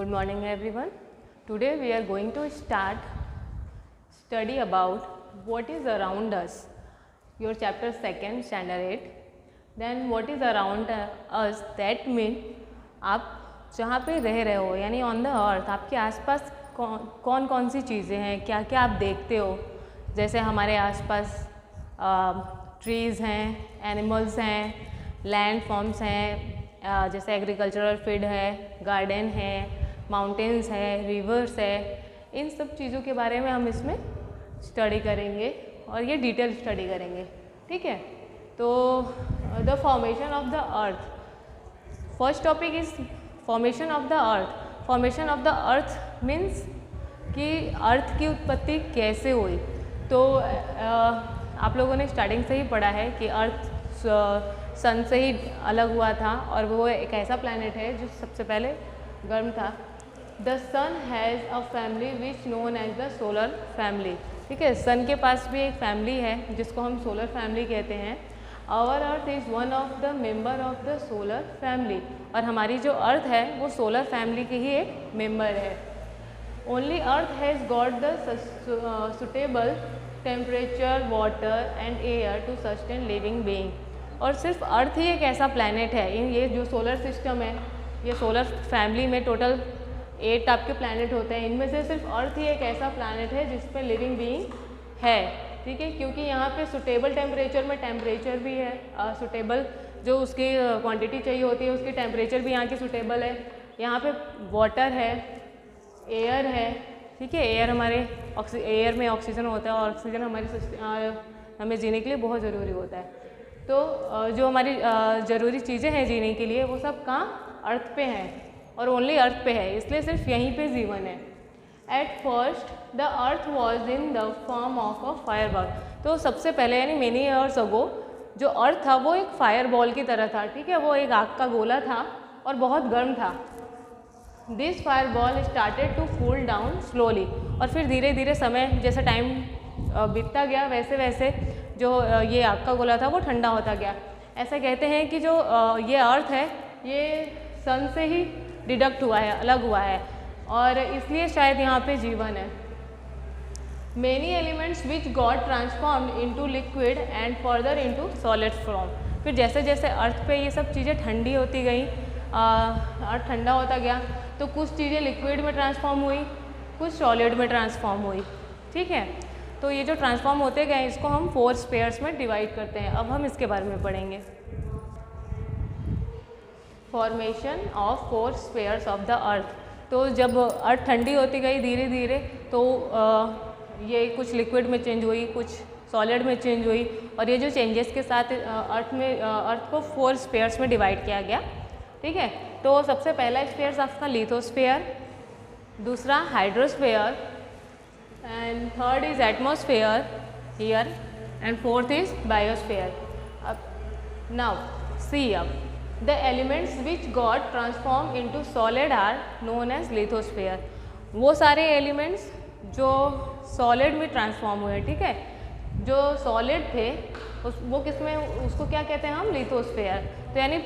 Good morning everyone. Today we are going to study about what is around us. Your chapter 2 standard 8. Then what is around us, that mean आप जहाँ पे रह रहे हो यानी on the earth आपके आसपास कौन कौन सी चीज़ें हैं, क्या क्या आप देखते हो. जैसे हमारे आसपास ट्रीज़ हैं, एनिमल्स हैं, लैंड फॉर्म्स हैं, जैसे एग्रीकल्चरल फील्ड है, गार्डन है, माउंटेन्स है, रिवर्स है. इन सब चीज़ों के बारे में हम इसमें स्टडी करेंगे और ये डिटेल स्टडी करेंगे. ठीक है. तो the formation of the earth. First topic is formation of the earth. Formation of the earth means कि अर्थ की उत्पत्ति कैसे हुई. तो आप लोगों ने स्टार्टिंग से ही पढ़ा है कि अर्थ सन से ही अलग हुआ था और वो एक ऐसा प्लैनेट है जो सबसे पहले गर्म था. The sun has a family which known as the solar family. ठीक है. सन के पास भी एक फैमिली है जिसको हम सोलर फैमिली कहते हैं. Our earth is one of the member of the solar family. और हमारी जो अर्थ है वो सोलर फैमिली की ही एक मेंबर है. Only earth has got the suitable temperature, water and air to sustain living being. और सिर्फ अर्थ ही एक ऐसा प्लैनेट है. ये जो सोलर सिस्टम है, ये सोलर फैमिली में टोटल 8 आपके प्लैनेट होते हैं. इनमें से सिर्फ अर्थ ही एक ऐसा प्लैनेट है जिस पे लिविंग बीइंग है. ठीक है. क्योंकि यहाँ पे सुटेबल टेम्परेचर में टेम्परेचर भी है, सुटेबल जो उसकी क्वांटिटी चाहिए होती है उसकी टेम्परेचर भी यहाँ की सुटेबल है. यहाँ पे वाटर है, एयर है. ठीक है. एयर हमारे एयर में ऑक्सीजन होता है और ऑक्सीजन हमें जीने के लिए बहुत ज़रूरी होता है. तो जो हमारी ज़रूरी चीज़ें हैं जीने के लिए वो सब कहाँ अर्थ पे हैं और ओनली अर्थ पे है. इसलिए सिर्फ यहीं पे जीवन है. At first the earth was in the form of a fire ball. तो सबसे पहले यानी मेनी ईयर्स अगो जो अर्थ था वो एक फायर बॉल की तरह था. ठीक है. वो एक आग का गोला था और बहुत गर्म था. This fire ball started to cool down slowly. और फिर धीरे धीरे समय जैसे टाइम बीतता गया वैसे वैसे जो ये आग का गोला था वो ठंडा होता गया. ऐसा कहते हैं कि जो ये अर्थ है ये सन से ही डिडक्ट हुआ है, अलग हुआ है और इसलिए शायद यहाँ पे जीवन है. Many elements which got transformed into liquid and further into solid form. फिर जैसे जैसे अर्थ पे ये सब चीज़ें ठंडी होती गई, अर्थ ठंडा होता गया, तो कुछ चीज़ें लिक्विड में ट्रांसफॉर्म हुई, कुछ सॉलिड में ट्रांसफॉर्म हुई. ठीक है. तो ये जो ट्रांसफॉर्म होते गए इसको हम 4 स्पेयर्स में डिवाइड करते हैं. अब हम इसके बारे में पढ़ेंगे. Formation of 4 spheres of the earth. तो जब अर्थ ठंडी होती गई धीरे धीरे तो ये कुछ लिक्विड में चेंज हुई, कुछ सॉलिड में चेंज हुई और ये जो चेंजेस के साथ अर्थ को 4 स्पेयर्स में डिवाइड किया गया. ठीक है. तो सबसे पहला स्पेयर आपका लिथोस्फेयर, दूसरा hydrosphere, and third is atmosphere here and fourth is biosphere. Now see up the elements which got transformed into solid are known as lithosphere. वो सारे elements जो solid में ट्रांसफॉर्म हुए. ठीक है. जो solid थे वो किस में, उसको क्या कहते हैं हम, लिथोस्फेयर. तो यानी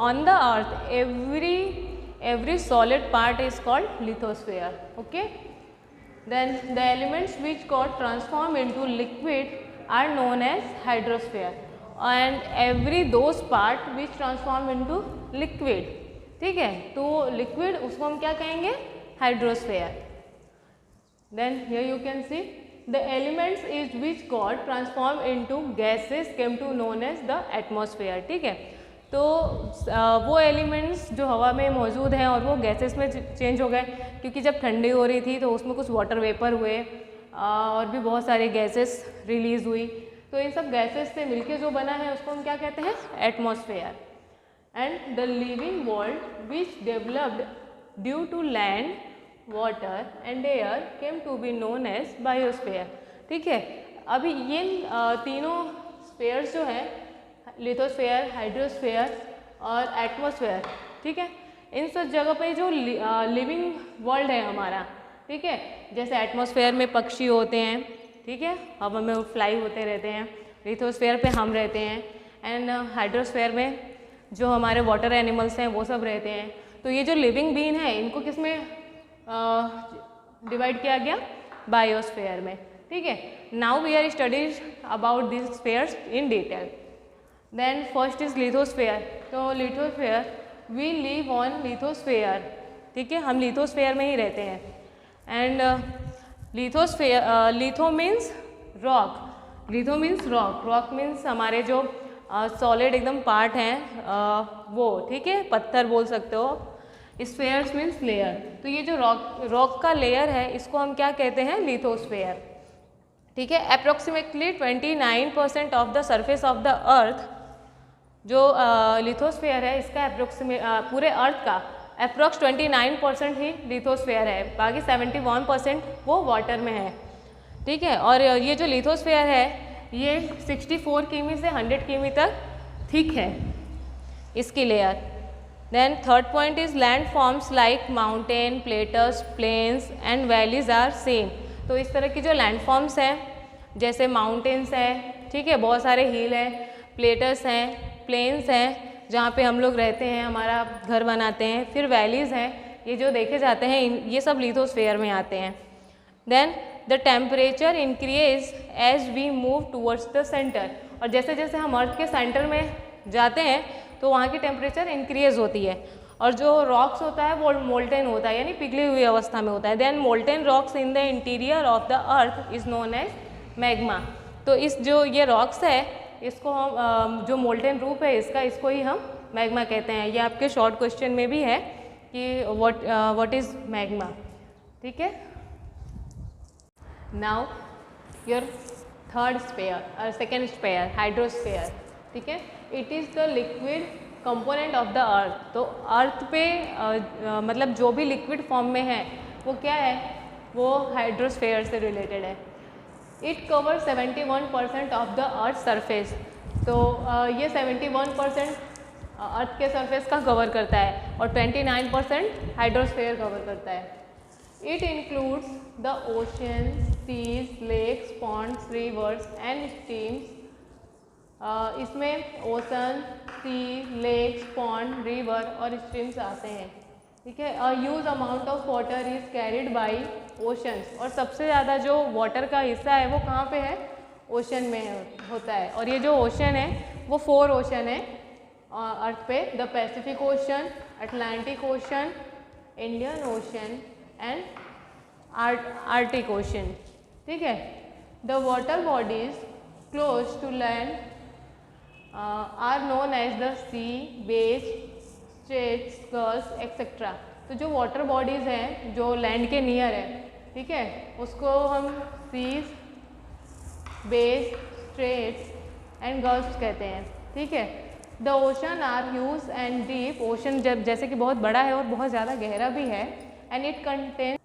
on the earth every solid part is called lithosphere. Okay. Then the elements which got transformed into liquid are known as hydrosphere and every those part which transform into liquid. ठीक है. तो liquid उसको हम क्या कहेंगे, hydrosphere. Then here you can see the elements is which got transformed into gases came to known as the atmosphere. ठीक है. तो वो एलिमेंट्स जो हवा में मौजूद हैं और वो गैसेस में चेंज हो गए क्योंकि जब ठंडी हो रही थी तो उसमें कुछ वाटर वेपर हुए और भी बहुत सारे गैसेस रिलीज़ हुई. तो इन सब गैसेस से मिलके जो बना है उसको हम क्या कहते हैं, atmosphere. And the living world which developed due to land, water and air came to be known as biosphere. ठीक है. अभी ये तीनों स्पेयर्स जो हैं, लिथोस्फेयर, हाइड्रोस्फेयर और एटमॉस्फेयर. ठीक है. इन सब जगह पे जो लिविंग वर्ल्ड है हमारा. ठीक है. जैसे एटमॉस्फेयर में पक्षी होते हैं. ठीक है. हवा में वो फ्लाई होते रहते हैं. लिथोस्फेयर पे हम रहते हैं एंड हाइड्रोस्फेयर में जो हमारे वाटर एनिमल्स हैं वो सब रहते हैं. तो ये जो लिविंग बीन है इनको किस में डिवाइड किया गया? बायोस्फीयर में, ठीक है। Now we are studies about this spheres in detail. Then first is lithosphere. तो lithosphere, we live on lithosphere, ठीक है, हम लिथोस्फीयर में ही रहते हैं। And lithosphere, litho means rock, litho means rock, rock means हमारे जो सॉलिड एकदम पार्ट हैं वो, ठीक है, पत्थर बोल सकते हो। Spheres means layer. तो ये जो रॉक का लेयर है इसको हम क्या कहते हैं? लिथोस्फीयर, ठीक है। Approximately 29% of the surface of the अर्थ, जो लिथोस्फीयर है इसका पूरे अर्थ का अप्रोक्स 29% ही लिथोस्फीयर है, बाकी 71% वो वाटर में है, ठीक है। और ये जो लिथोस्फीयर है ये 64 किमी से 100 किमी तक थिक है इसकी layer. Then third point is land forms like mountain, plateaus, plains and valleys are same. तो इस तरह की जो लैंड फॉर्म्स हैं जैसे माउंटेन्स हैं, ठीक है, बहुत सारे हिल हैं, प्लेटस हैं, प्लेन्स हैं जहाँ पे हम लोग रहते हैं, हमारा घर बनाते हैं, फिर वैलीज़ हैं, ये जो देखे जाते हैं ये सब लिथोस्फीयर में आते हैं। Then the temperature increase as we move towards the centre. और जैसे जैसे हम अर्थ के सेंटर में जाते हैं तो वहाँ की टेम्परेचर इंक्रीज होती है। और जो रॉक्स होता है वो मोल्टेन होता है, यानी पिघली हुई अवस्था में होता है। Then molten rocks in the interior of the earth is known as magma. तो इस जो ये रॉक्स है इसको हम जो मोल्टेन रूप है इसका, इसको ही हम मैग्मा कहते हैं। ये आपके शॉर्ट क्वेश्चन में भी है कि व्हाट इज़ मैग्मा, ठीक है। Now your third sphere, second sphere, hydrosphere, ठीक है। It is the liquid component of the earth. तो अर्थ पे मतलब जो भी लिक्विड फॉर्म में है वो क्या है? वो हाइड्रोस्फीयर से रिलेटेड है। It cover 71% of the earth surface. तो ये 71% अर्थ के सरफेस का कवर करता है और 29% हाइड्रोस्फीयर कवर करता है। It includes the ocean, seas, lakes, ponds, rivers and streams. इसमें ocean, sea, lakes, pond, river और स्ट्रीम्स आते हैं, ठीक है। Huge amount of water is carried by oceans. और सबसे ज़्यादा जो वाटर का हिस्सा है वो कहाँ पे है? ओशन में होता है। और ये जो ओशन है वो 4 ओशन है अर्थ पे, the Pacific Ocean, Atlantic Ocean, Indian Ocean and Arctic Ocean, ठीक है। The water bodies close to land are known as the sea, bays, straits, gulfs etcetera. तो जो वाटर बॉडीज़ हैं जो लैंड के नियर है, ठीक है, उसको हम seas, bays, straits and gulfs कहते हैं, ठीक है। The ocean are huge and deep. Ocean जब जैसे कि बहुत बड़ा है और बहुत ज़्यादा गहरा भी है। And it contain,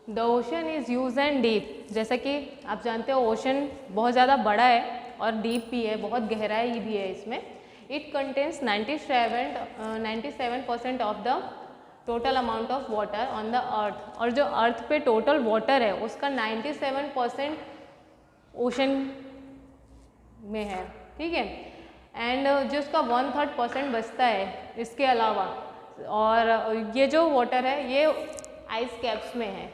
the ocean is huge and deep. जैसा कि आप जानते हो ओशन बहुत ज़्यादा बड़ा है और डीप भी है, बहुत गहराई भी है इसमें। It contains 97% of the total amount of water on the earth. और जो अर्थ पे टोटल वाटर है उसका 97% ओशन में है, ठीक है। एंड जो उसका 1/3% बचता है इसके अलावा, और ये जो वाटर है ये आइस कैप्स में है,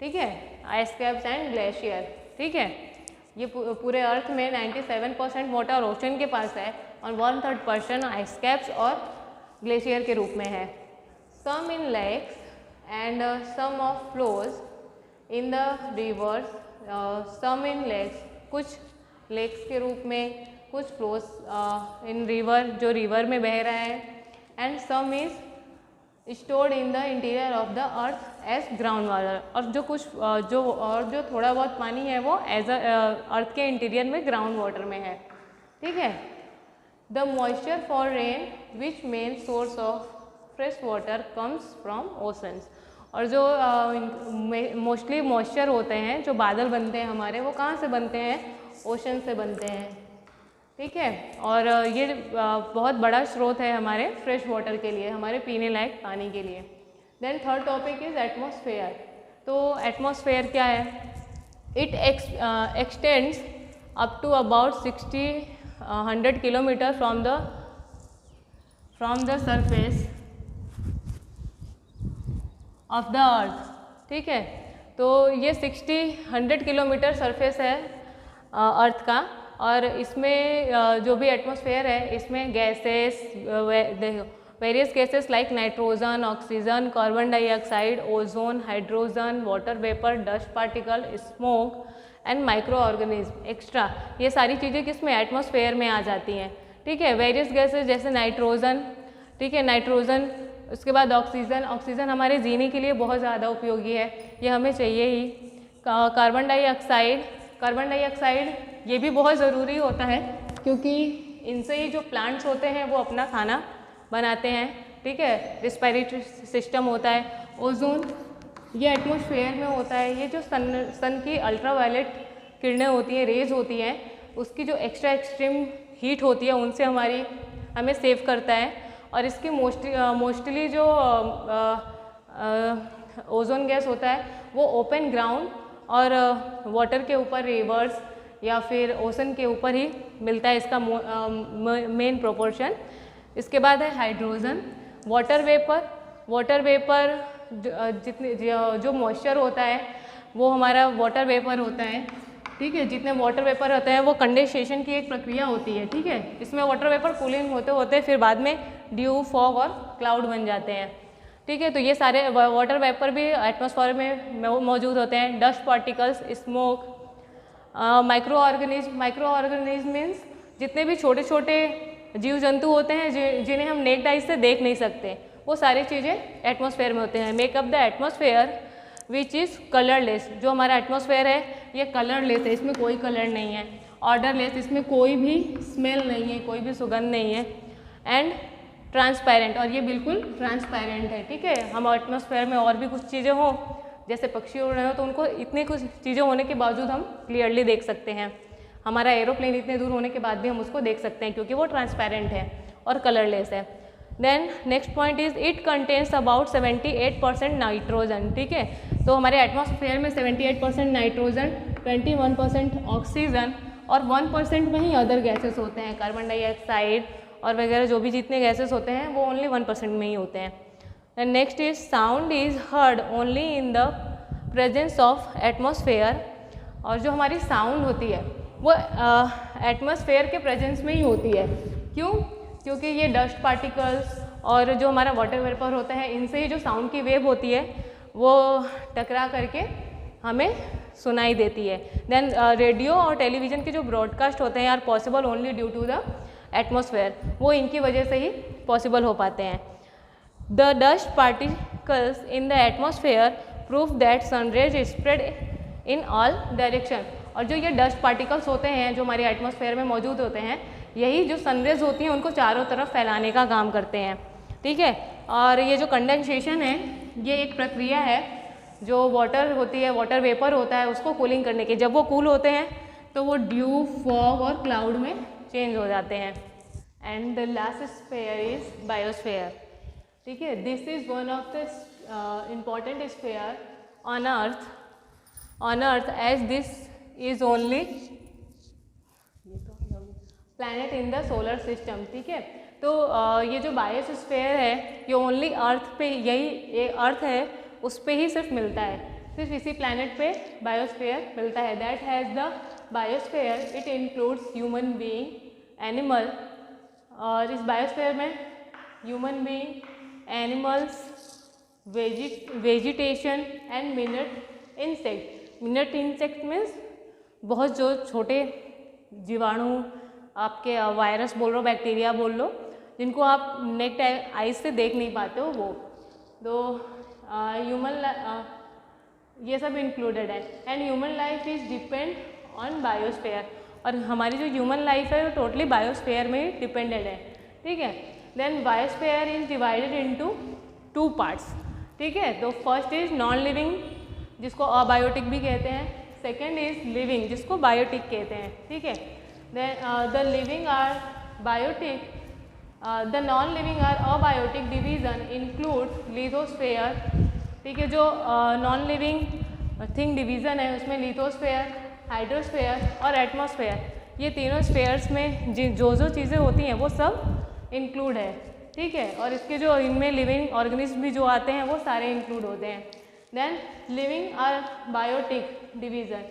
ठीक है, आइस कैप्स एंड ग्लेशियर, ठीक है। ये पूरे अर्थ में 97% वाटर ओशन के पास है और 1/3% आइस कैप्स और ग्लेशियर के रूप में है। Some in lakes and some of flows in the rivers, some in lakes, कुछ लेक्स के रूप में, कुछ फ्लोज इन रिवर, जो रिवर में बह रहा है। And some is stored in the interior of the earth as ground water. और जो थोड़ा बहुत पानी है वो एज अर्थ के इंटीरियर में ग्राउंड वाटर में है, ठीक है। The moisture for rain which main source of fresh water comes from oceans. और जो मोस्टली मॉइस्चर होते हैं, जो बादल बनते हैं हमारे, वो कहाँ से बनते हैं? ओशन से बनते हैं, ठीक है। और ये बहुत बड़ा स्रोत है हमारे फ्रेश वाटर के लिए, हमारे पीने लायक पानी के लिए। Then third topic is atmosphere. तो एटमॉस्फेयर क्या है? It extends up to about 100 kilometre from the surface of the earth, ठीक है। तो ये 100 किलोमीटर सरफेस है अर्थ का, और इसमें जो भी एटमॉस्फेयर है इसमें gases, various gases like nitrogen, oxygen, carbon dioxide, ozone, hydrogen, water vapour, dust particle, smoke and micro organism extra, ये सारी चीज़ें किस में एटमॉस्फेयर में आ जाती हैं, ठीक है। वेरियस गैसेस जैसे नाइट्रोजन, ठीक है, नाइट्रोजन, उसके बाद ऑक्सीजन, ऑक्सीजन हमारे जीने के लिए बहुत ज़्यादा उपयोगी है, ये हमें चाहिए ही। कार्बन डाइऑक्साइड, कार्बन डाइऑक्साइड ये भी बहुत ज़रूरी होता है क्योंकि इनसे ही जो प्लांट्स होते हैं वो अपना खाना बनाते हैं, ठीक है, रिस्पायरेटरी सिस्टम होता है। ओजोन ये एटमॉस्फेयर में होता है, ये जो सन की अल्ट्रावायलेट किरणें होती हैं, रेज होती हैं, उसकी जो एक्स्ट्रा एक्सट्रीम हीट होती है उनसे हमें सेव करता है। और इसकी मोस्टली जो ओजोन गैस होता है वो ओपन ग्राउंड और वाटर के ऊपर, रिवर्स या फिर ओशन के ऊपर ही मिलता है इसका मेन प्रोपोर्शन। इसके बाद है hydrogen, water vapour, water vapour जितने जो मॉइस्चर होता है वो हमारा वाटर वेपर होता है, ठीक है। जितने वाटर वेपर होते हैं वो कंडेंसेशन की एक प्रक्रिया होती है, ठीक है। इसमें वाटर वेपर कूलिंग होते होते फिर बाद में ड्यू, फॉग और क्लाउड बन जाते हैं, ठीक है। तो ये सारे वाटर वेपर भी एटमॉस्फेयर में मौजूद होते हैं। Dust particles, smoke, micro organism, micro organism means जितने भी छोटे छोटे जीव जंतु होते हैं जिन्हें हम नेक्ड आइज से देख नहीं सकते, वो सारी चीज़ें एटमॉस्फेयर में होते हैं। Makeup the atmosphere which is colourless, जो हमारा एटमॉस्फेयर है ये कलरलेस है, इसमें कोई कलर नहीं है। ऑर्डरलेस, इसमें कोई भी स्मेल नहीं है, कोई भी सुगंध नहीं है। एंड ट्रांसपेरेंट, और ये बिल्कुल ट्रांसपेरेंट है, ठीक है। हम एटमॉस्फेयर में और भी कुछ चीज़ें हों, जैसे पक्षी उड़ रहे हो, तो उनको इतनी कुछ चीज़ें होने के बावजूद हम क्लियरली देख सकते हैं। हमारा एरोप्लेन इतने दूर होने के बाद भी हम उसको देख सकते हैं क्योंकि वो ट्रांसपेरेंट है और कलरलेस है। Then next point is it contains about 78% nitrogen, ठीक है। तो हमारे एटमॉस्फेयर में 78% नाइट्रोजन, 21% ऑक्सीजन और 1% में ही अदर गैसेस होते हैं, कार्बन डाइऑक्साइड और वगैरह जो भी जितने गैसेस होते हैं वो ओनली 1% में ही होते हैं। And next is sound is heard only in the presence of atmosphere, और जो हमारी साउंड होती है वो एटमॉस्फेयर के प्रेजेंस में ही होती है। क्यों? क्योंकि ये डस्ट पार्टिकल्स और जो हमारा वाटर वेपर होता है इनसे ही जो साउंड की वेव होती है वो टकरा करके हमें सुनाई देती है। देन रेडियो और टेलीविज़न के जो ब्रॉडकास्ट होते हैं are possible only due to the atmosphere, वो इनकी वजह से ही पॉसिबल हो पाते हैं। The dust particles in the atmosphere proof that sunrays spread in all direction, और जो ये डस्ट पार्टिकल्स होते हैं जो हमारे एटमॉस्फेयर में मौजूद होते हैं, यही जो सनरेज होती हैं उनको चारों तरफ फैलाने का काम करते हैं, ठीक है। और ये जो कंडेंसेशन है ये एक प्रक्रिया है, जो वाटर होती है, वाटर वेपर होता है, उसको कूलिंग करने की। जब वो कूल होते हैं तो वो ड्यू, फॉग और क्लाउड में चेंज हो जाते हैं। And the last sphere is biosphere, ठीक है। This is one of the important sphere on earth as this is only planet in the solar system, ठीक है। तो ये जो बायोस्फीयर है ये ओनली अर्थ पे, यही अर्थ है उस पे ही सिर्फ मिलता है, सिर्फ इसी प्लैनेट पे बायोस्फीयर मिलता है। That has the biosphere, it includes human being, animal, और इस बायोस्फीयर में human being, animals, vegetation and minute insect. Minute insect means बहुत जो छोटे जीवाणु, आपके वायरस बोल लो, बैक्टीरिया बोल लो, जिनको आप नेक्ड आइज से देख नहीं पाते हो वो, तो ह्यूमन ये सब इंक्लूडेड है। And human life is depend on biosphere, और हमारी जो ह्यूमन लाइफ है वो टोटली बायोस्फीयर में ही डिपेंडेड है, ठीक है। Then biosphere is divided into 2 parts, ठीक है। तो फर्स्ट इज नॉन लिविंग, जिसको अबायोटिक भी कहते हैं। सेकेंड इज लिविंग, जिसको बायोटिक कहते हैं, ठीक है। Then the living are biotic, the non-living are abiotic division includes lithosphere, ठीक है। जो non-living थिंग डिवीज़न है उसमें लिथोस्फेयर, हाइड्रोस्फेयर और एटमॉस्फेयर, ये तीनों स्फेयर्स में जो चीज़ें होती हैं वो सब इंक्लूड है, ठीक है, और इसके जो इनमें लिविंग ऑर्गेनिज्म भी जो आते हैं वो सारे इंक्लूड होते हैं। देन लिविंग और biotic division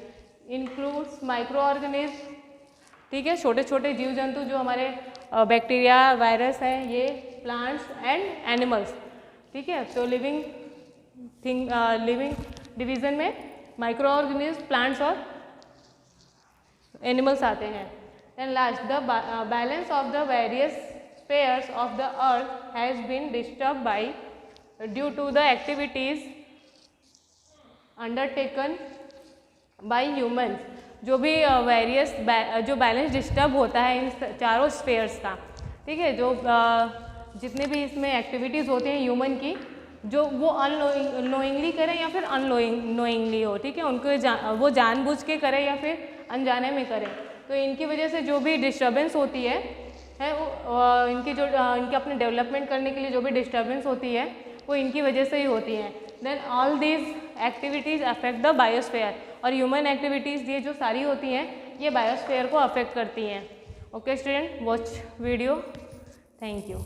includes micro organism, ठीक है, छोटे छोटे जीव जंतु जो हमारे बैक्टीरिया वायरस हैं, ये प्लांट्स एंड एनिमल्स, ठीक है। तो लिविंग डिवीजन में माइक्रो ऑर्गेनिज्म, प्लांट्स और एनिमल्स आते हैं। Then last the balance of the various spheres of the earth has been disturb by due to the activities undertaken by humans. जो भी various जो बैलेंस डिस्टर्ब होता है इन चारों स्फीयर्स का, ठीक है, जो जितने भी इसमें एक्टिविटीज़ होते हैं ह्यूमन की, जो वो अननोइंगली करें या फिर अननोइंगली हो, ठीक है, उनको वो जानबूझ के करें या फिर अनजाने में करें, तो इनकी वजह से जो भी डिस्टर्बेंस होती है वो इनके अपने डेवलपमेंट करने के लिए जो भी डिस्टर्बेंस होती है वो इनकी वजह से ही होती है। Then all these activities affect the biosphere, और ह्यूमन एक्टिविटीज़ ये जो सारी होती हैं ये बायोस्फीयर को अफेक्ट करती हैं। Okay student, watch video, thank you.